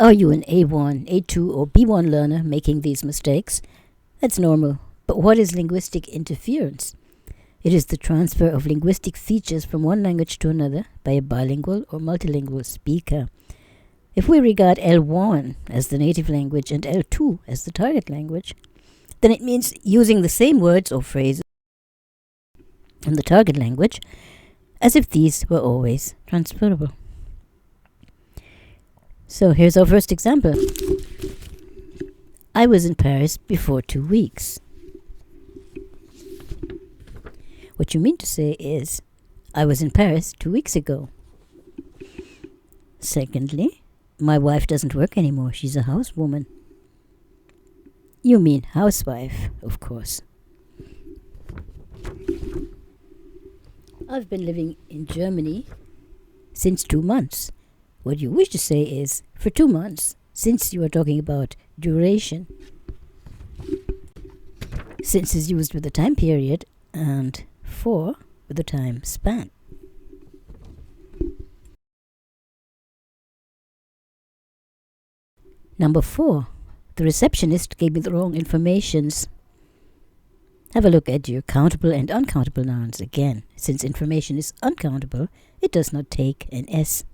Are you an A1, A2 or B1 learner making these mistakes? That's normal. But what is linguistic interference? It is the transfer of linguistic features from one language to another by a bilingual or multilingual speaker. If we regard L1 as the native language and L2 as the target language, then it means using the same words or phrases in the target language as if these were always transferable. So here's our first example. I was in Paris before 2 weeks. What you mean to say is, I was in Paris 2 weeks ago. Secondly, my wife doesn't work anymore. She's a housewoman. You mean housewife, of course. I've been living in Germany since 2 months. What you wish to say is, for 2 months, since you are talking about duration. Since is used with the time period, and for with the time span. Number 4. The receptionist gave me the wrong informations. Have a look at your countable and uncountable nouns again. Since information is uncountable, it does not take an S.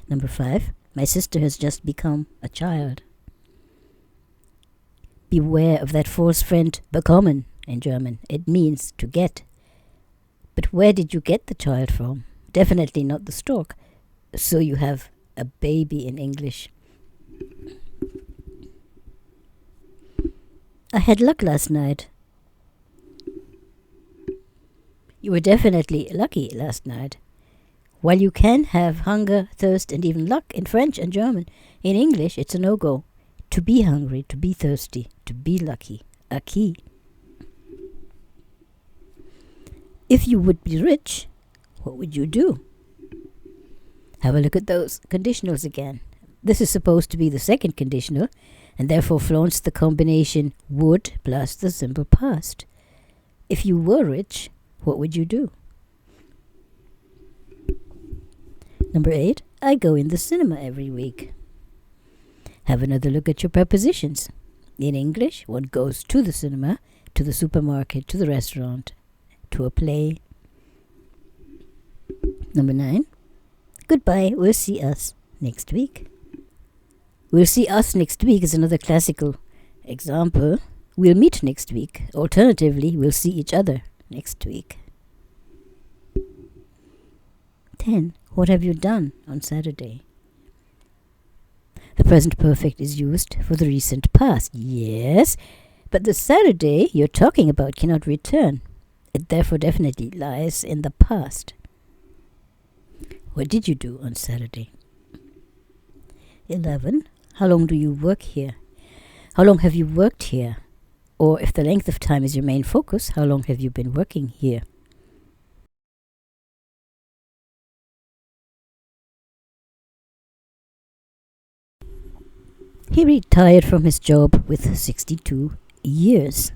Number 5. My sister has just become a child. Beware of that false friend, bekommen, in German. It means to get. But where did you get the child from? Definitely not the stork. So you have a baby in English. I had luck last night. You were definitely lucky last night. While you can have hunger, thirst, and even luck in French and German, in English it's a no-go. To be hungry, to be thirsty, to be lucky. A key. If you would be rich, what would you do? Have a look at those conditionals again. This is supposed to be the second conditional, and therefore flaunts the combination would plus the simple past. If you were rich, what would you do? Number 8. I go in the cinema every week. Have another look at your prepositions. In English, one goes to the cinema, to the supermarket, to the restaurant, to a play. Number 9. Goodbye, we'll see us next week. We'll see us next week is another classical example. We'll meet next week. Alternatively, we'll see each other next week. 10. What have you done on Saturday? The present perfect is used for the recent past. Yes, but the Saturday you're talking about cannot return. It therefore definitely lies in the past. What did you do on Saturday? 11. How long do you work here? How long have you worked here? Or if the length of time is your main focus, how long have you been working here? He retired from his job with 62 years.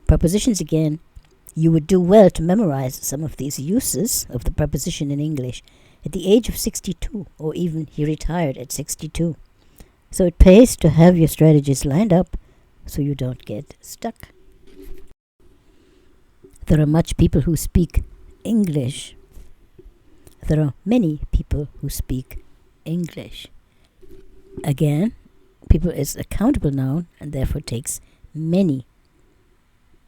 Prepositions again. You would do well to memorize some of these uses of the preposition in English at the age of 62, or even he retired at 62. So it pays to have your strategies lined up so you don't get stuck. There are much people who speak English. There are many people who speak English. Again, people is a countable noun and therefore takes many.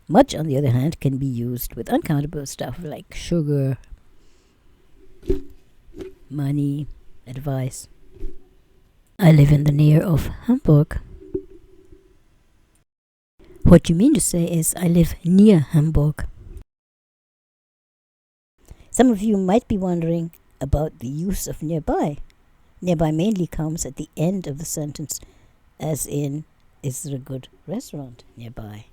Much, on the other hand, can be used with uncountable stuff like sugar, money, advice. I live in the near of Hamburg. What you mean to say is, I live near Hamburg. Some of you might be wondering about the use of nearby. Nearby mainly comes at the end of the sentence, as in, is there a good restaurant nearby?